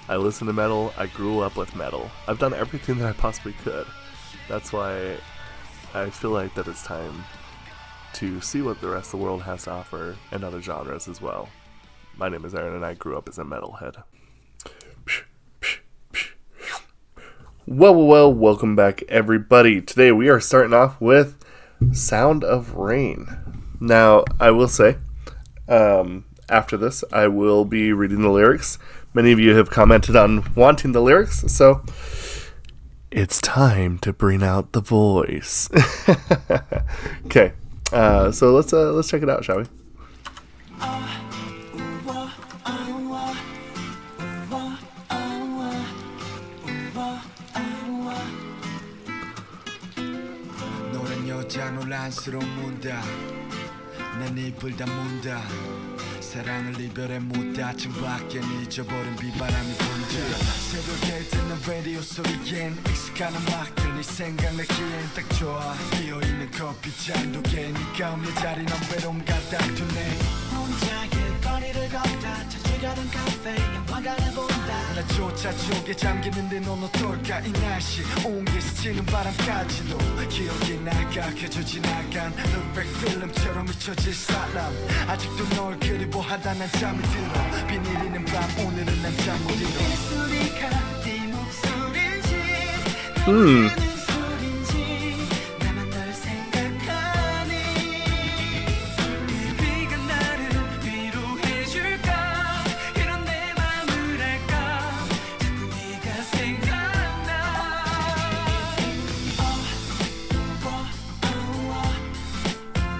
I listen to metal. I grew up with metal. I've done everything that I possibly could. That's why I feel like that it's time to see what the rest of the world has to offer and other genres as well. My name is Aaron and I grew up as a metalhead. Well, welcome back everybody. Today we are starting off with Sound of Rain. Now, I will say, after this, I will be reading the lyrics. Many of you have commented on wanting the lyrics, so it's time to bring out the voice. Okay, so let's check it out, shall we? 논란스러운 문다 난 입을 다문다 사랑을 이별에 묻다 층밖엔 잊어버린 비바람이 분다 새벽에 듣는 라디오 소리엔 익숙한 음악들 네 생각나기엔 딱 좋아 비어있는 커피잔 두 개 네가 없는 자리는 외로움 같아 두네 혼자 길거리를 걷다 찾아가던 카페에 화관을 본다 나조차 속에 잠기는데 넌 어떨까 이 날씨 온게 스치는 바람까지도 기억이 나가 그저 지나간 룩백 필름처럼 잊혀질 사람 아직도 널 그리워하다 난 잠이 들어 비 내리는 밤 오늘은 난 잠 못 이뤄 이 소리가 네 목소리인지 모르는 소리인지 나만 널 생각하니 비가 나를 위로해줄까 이런 내 맘을 알까 자꾸 네가 생각나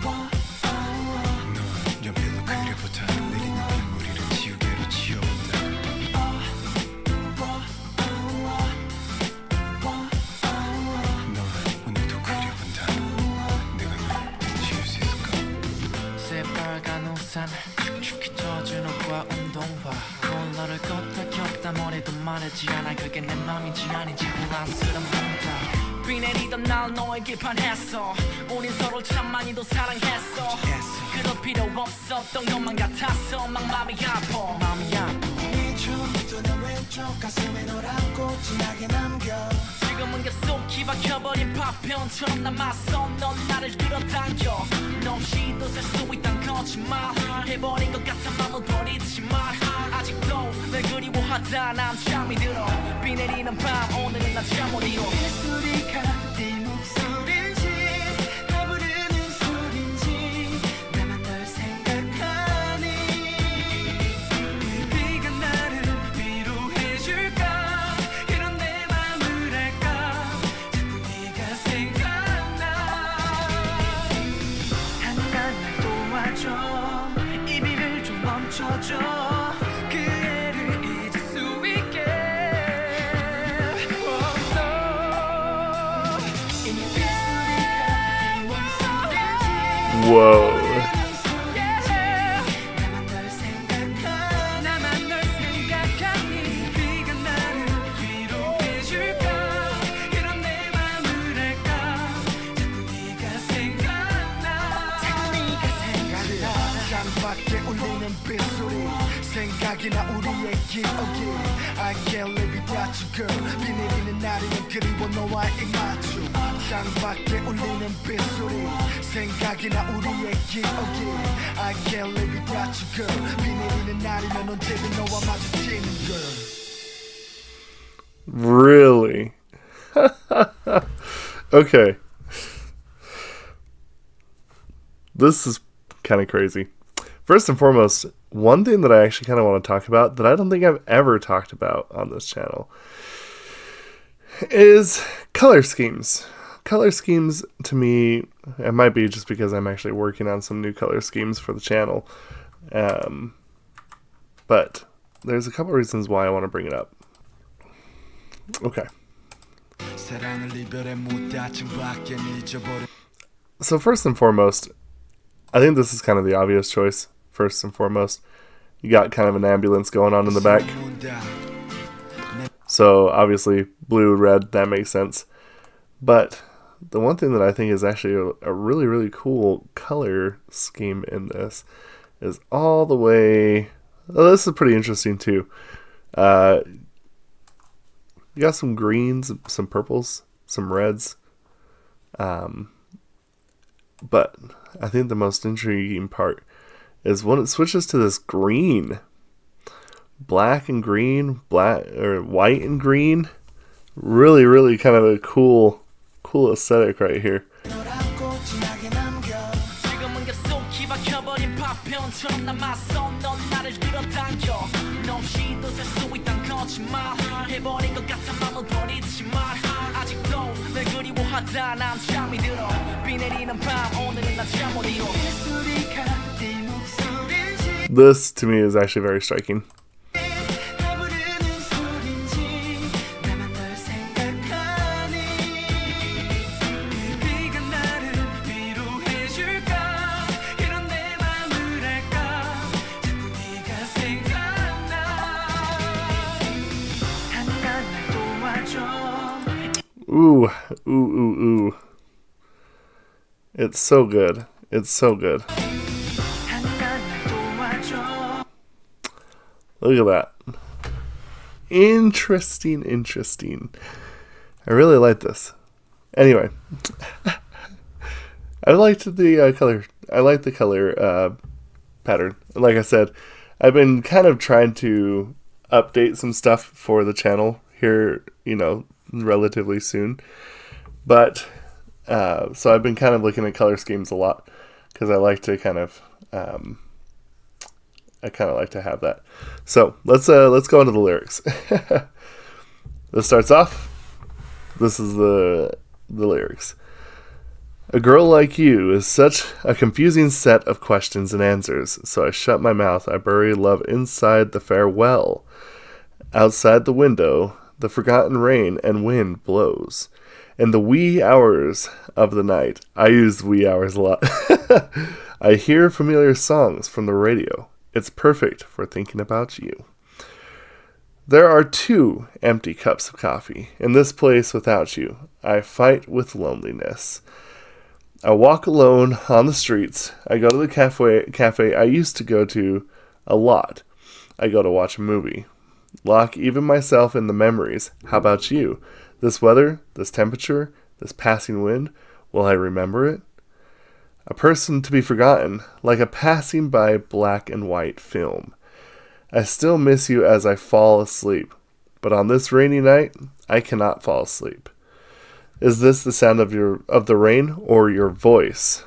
넌 옆에도 그래부터 내리는 빗물이를 지우개로 지워본다 넌 오늘도 그려본다 내가 널 지울 수 있을까 새빨간 우산 축축히 젖은 옷과 운동화 콜러를 걷다 켰다 머리도 마르지 않아 그게 내 맘인지 아닌지 혼란스러운 문다 비 내리던 날 너에게 반했어 우린 서로를 참 많이도 사랑했어 그럴 필요 없었던 것만 같았어 막 마음이 아파 처음부터 내 왼쪽 가슴에 너라고 진하게 남겨 지금은 계속 기박혀버린 파편처럼 남았어 넌 나를 끌어당겨 너 없이도 살 수 있단 거짓말 해버린 것 같아 마음을 버리지 마 아직도 널 그리워하다 난 잠이 들어 비 내리는 밤 오늘은 난 잠 못 이뤄 이 소리가 네 목소리인지 날 부르는 소리인지 나만 널 생각하니 비가 나를 위로해줄까 이런 내 맘을 알까 자꾸 네가 생각나 하늘아 날 도와줘 이 비를 좀 멈춰줘 그 애를 잊을 수 있게 이미 빗소리가 네 목소리인지 Whoa. 나만 널 생각하니 나만 널 생각하니 비가 나를 위로해줄까 이런 내 맘을 알까 자꾸 네가 생각나 자꾸 네가 생각나 창밖에 울리는 빗소리 생각이나 우리의 기억이 I can't live without you girl 비 내리는 날이면 그리워 너와의 맞춤 창밖에 울리는 빗소리 생각이나 우리의 기억이 I can't live without you girl 비 내리는 날이면 언제든 너와 마주치는 girl Really? Okay. This is kind of crazy. First and foremost, one thing that I actually kind of want to talk about that I don't think I've ever talked about on this channel is color schemes. Color schemes, to me, it might be just because I'm actually working on some new color schemes for the channel. But there's a couple reasons why I want to bring it up. Okay. So first and foremost, I think this is kind of the obvious choice. First and foremost, you got kind of an ambulance going on in the back. So obviously blue, red, that makes sense. But the one thing that I think is actually a really, really cool color scheme in this is all the way... Well, this is pretty interesting too. You got some greens, some purples, some reds. But I think the most intriguing part is when it switches to this green. Black and green, black or white and green. Really, really kind of a cool aesthetic right here. This to me is actually very striking. Ooh, ooh, ooh, ooh. It's so good. It's so good. Look at that. Interesting. I really like this. Anyway. I liked the color. I like the color pattern. Like I said, I've been kind of trying to update some stuff for the channel here, relatively soon. But so I've been kind of looking at color schemes a lot because I like to kind of like to have that. So let's go into the lyrics. This starts off. This is the lyrics. A girl like you is such a confusing set of questions and answers. So I shut my mouth. I bury love inside the farewell. Outside the window, the forgotten rain and wind blows. In the wee hours of the night, I use wee hours a lot. I hear familiar songs from the radio. It's perfect for thinking about you. There are 2 empty cups of coffee in this place without you. I fight with loneliness. I walk alone on the streets. I go to the cafe I used to go to a lot. I go to watch a movie. Lock even myself in the memories. How about you? This weather, this temperature, this passing wind, will I remember it? A person to be forgotten, like a passing by black and white film. I still miss you as I fall asleep, but on this rainy night, I cannot fall asleep. Is this the sound of the rain or your voice?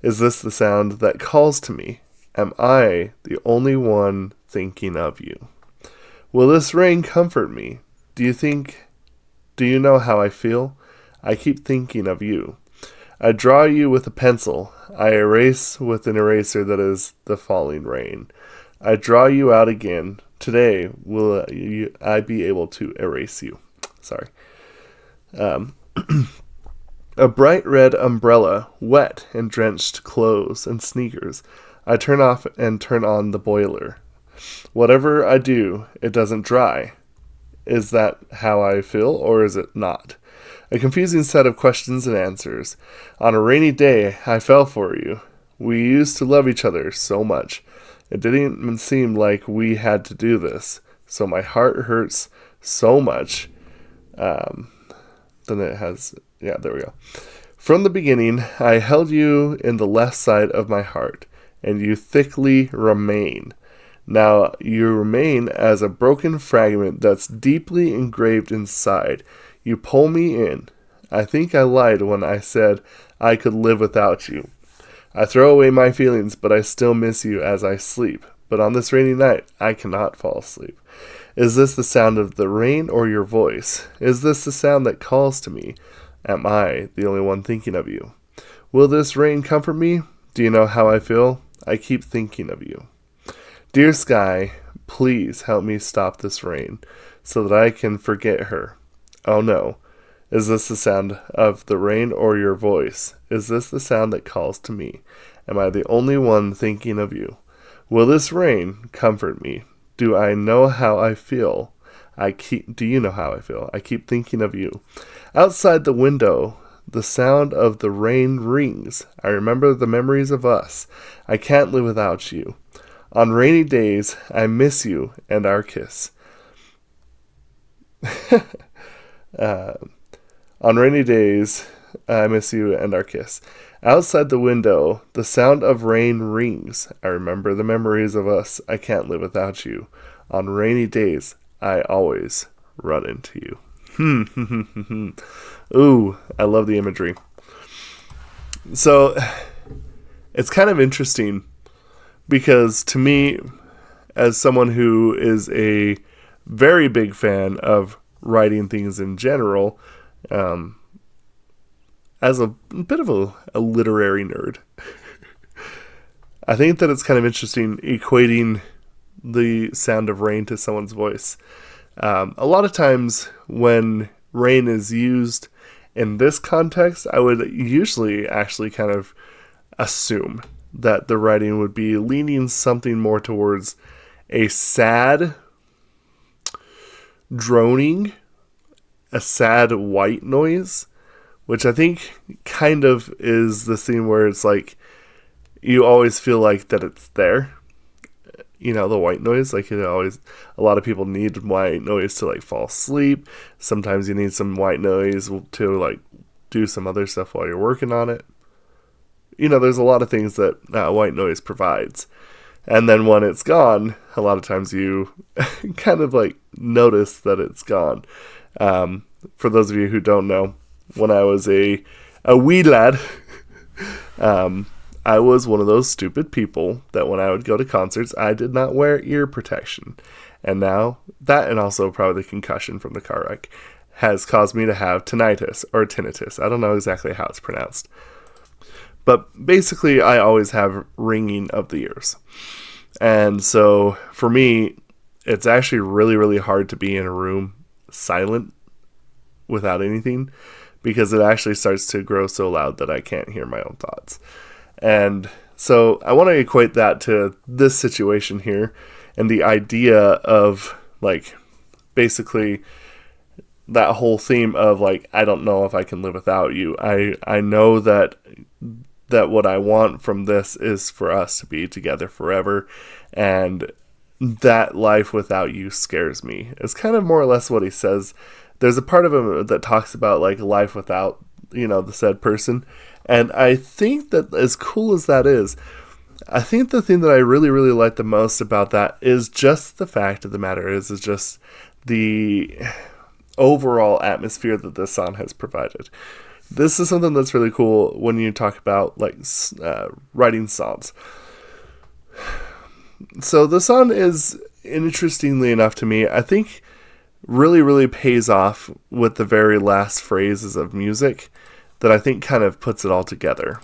Is this the sound that calls to me? Am I the only one thinking of you? Will this rain comfort me? Do you know how I feel? I keep thinking of you. I draw you with a pencil. I erase with an eraser that is the falling rain. I draw you out again. Today, will I be able to erase you? Sorry. A bright red umbrella, wet and drenched clothes and sneakers. I turn off and turn on the boiler. Whatever I do, it doesn't dry. Is that how I feel, or is it not? A confusing set of questions and answers. On a rainy day, I fell for you. We used to love each other so much. It didn't even seem like we had to do this. So my heart hurts so much. Then it has, there we go. From the beginning, I held you in the left side of my heart, and you thickly remain. Now you remain as a broken fragment that's deeply engraved inside. You pull me in. I think I lied when I said I could live without you. I throw away my feelings, but I still miss you as I sleep. But on this rainy night, I cannot fall asleep. Is this the sound of the rain or your voice? Is this the sound that calls to me? Am I the only one thinking of you? Will this rain comfort me? Do you know how I feel? I keep thinking of you. Dear sky, please help me stop this rain so that I can forget her. Oh no. Is this the sound of the rain or your voice? Is this the sound that calls to me? Am I the only one thinking of you? Will this rain comfort me? Do I know how I feel? Do you know how I feel? I keep thinking of you. Outside the window, the sound of the rain rings. I remember the memories of us. I can't live without you. On rainy days, I miss you and our kiss. On rainy days, I miss you and our kiss. Outside the window, the sound of rain rings. I remember the memories of us. I can't live without you. On rainy days, I always run into you. Ooh, I love the imagery. So, it's kind of interesting because to me, as someone who is a very big fan of writing things in general, as a bit of a literary nerd, I think that it's kind of interesting equating the sound of rain to someone's voice. A lot of times when rain is used in this context, I would usually actually kind of assume that the writing would be leaning something more towards a sad droning, a sad white noise, which I think kind of is the scene where it's like you always feel like that it's there. You know, the white noise, like a lot of people need white noise to like fall asleep. Sometimes you need some white noise to like do some other stuff while you're working on it. You know, there's a lot of things that white noise provides. And then when it's gone, a lot of times you kind of like notice that it's gone. For those of you who don't know, when I was a wee lad, I was one of those stupid people that when I would go to concerts, I did not wear ear protection. And now that, and also probably the concussion from the car wreck, has caused me to have tinnitus or tinnitus. I don't know exactly how it's pronounced. But basically, I always have ringing of the ears. And so for me, it's actually really, really hard to be in a room silent without anything, because it actually starts to grow so loud that I can't hear my own thoughts. And so I want to equate that to this situation here and the idea of like basically that whole theme of like, I don't know if I can live without you. I know that what I want from this is for us to be together forever, and that life without you scares me. It's kind of more or less what he says. There's a part of him that talks about like life without, you know, the said person. And I think that as cool as that is, I think the thing that I really, really like the most about that is just the fact of the matter is just the overall atmosphere that this song has provided. This is something that's really cool when you talk about like writing songs. So the song is, interestingly enough to me, I think really, really pays off with the very last phrases of music that I think kind of puts it all together.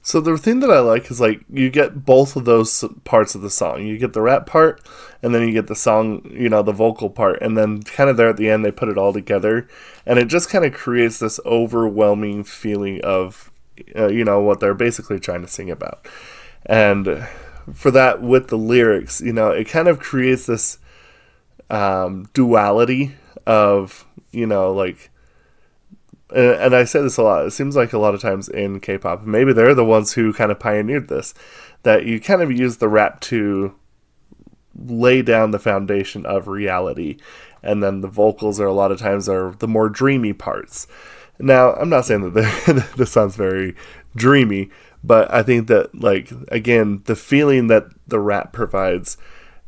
So the thing that I like is like you get both of those parts of the song. You get the rap part, and then you get the song, you know, the vocal part, and then kind of there at the end they put it all together, and it just kind of creates this overwhelming feeling of, you know, what they're basically trying to sing about. And for that, with the lyrics, you know, it kind of creates this duality of, you know, like, and I say this a lot, it seems like a lot of times in K-pop, maybe they're the ones who kind of pioneered this, that you kind of use the rap to lay down the foundation of reality, and then the vocals are a lot of times are the more dreamy parts. Now, I'm not saying that this sounds very dreamy, but I think that, like, again, the feeling that the rap provides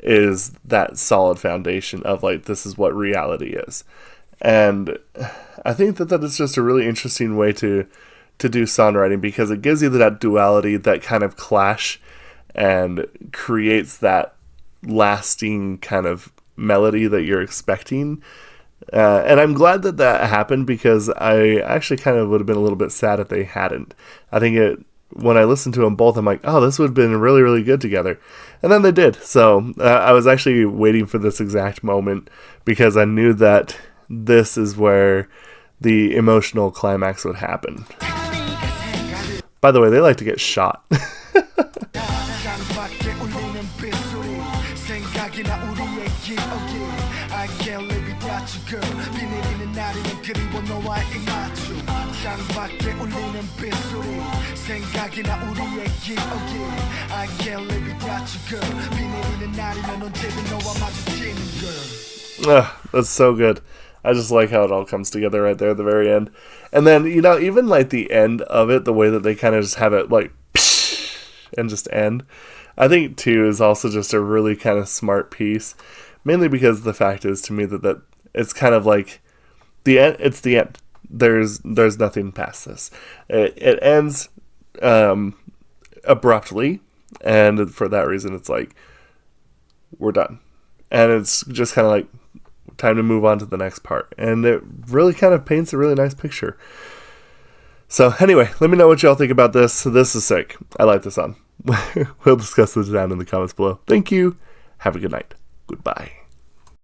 is that solid foundation of, like, this is what reality is. And I think that is just a really interesting way to do songwriting, because it gives you that duality, that kind of clash, and creates that lasting kind of melody that you're expecting. And I'm glad that happened, because I actually kind of would have been a little bit sad if they hadn't. I think when I listened to them both, I'm like, oh, this would have been really, really good together. And then they did. So I was actually waiting for this exact moment, because I knew that this is where the emotional climax would happen. By the way, they like to get shot. That's so good. I just like how it all comes together right there at the very end. And then, even like the end of it, the way that they kind of just have it like and just end, I think too is also just a really kind of smart piece. Mainly because the fact is, to me, that it's kind of like the end. It's the end. There's nothing past this. It ends abruptly, and for that reason, it's like we're done, and it's just kind of like time to move on to the next part, and it really kind of paints a really nice picture. So anyway, let me know what y'all think about this. This is sick. I like this song. We'll discuss this down in the comments below. Thank you. Have a good night. Goodbye.